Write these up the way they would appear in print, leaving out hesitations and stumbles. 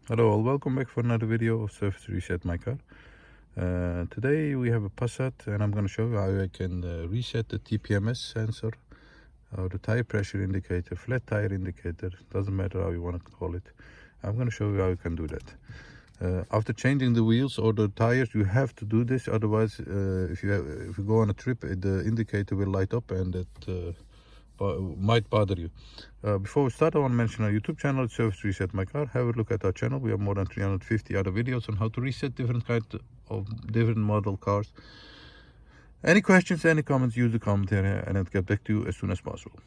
Hello all, welcome back for another video of Service Reset My Car. Today we have a Passat and I'm going to show you how I can reset the TPMS sensor, or the tire pressure indicator, flat tire indicator, doesn't matter how you want to call it. I'm going to show you how you can do that. After changing the wheels or the tires, you have to do this, otherwise if you go on a trip, the indicator will light up and that might bother you. Before we start, I want to mention our YouTube channel, Service Reset My Car. Have a look at our channel. We have more than 350 other videos on how to reset different kinds of different model cars. Any questions, any comments, use the comment area and I'll get back to you as soon as possible.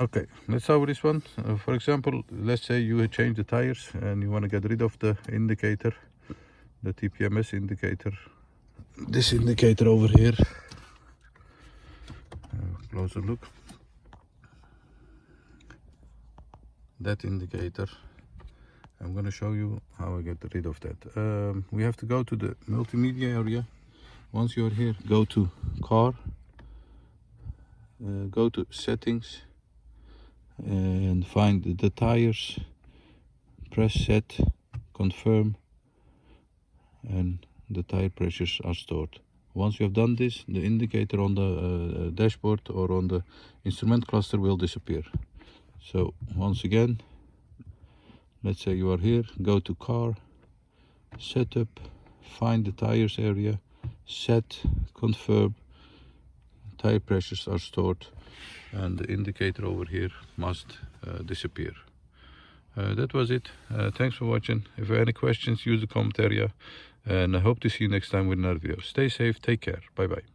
Okay, let's start with this one. For example, let's say you change the tires and you want to get rid of the indicator, the TPMS indicator. This indicator over here. Closer look. That indicator. I'm going to show you how I get rid of that. We have to go to the multimedia area. Once you're here, go to car, go to settings and find the tires, press set, confirm, and the tire pressures are stored. Once you have done this, the indicator on the dashboard or on the instrument cluster will disappear. So once again, let's say you are here, go to car, setup, find the tires area, set, confirm, tire pressures are stored, and the indicator over here must disappear. That was it. Thanks for watching. If you have any questions, use the comment area, and I hope to see you next time with another video. Stay safe, take care, bye bye.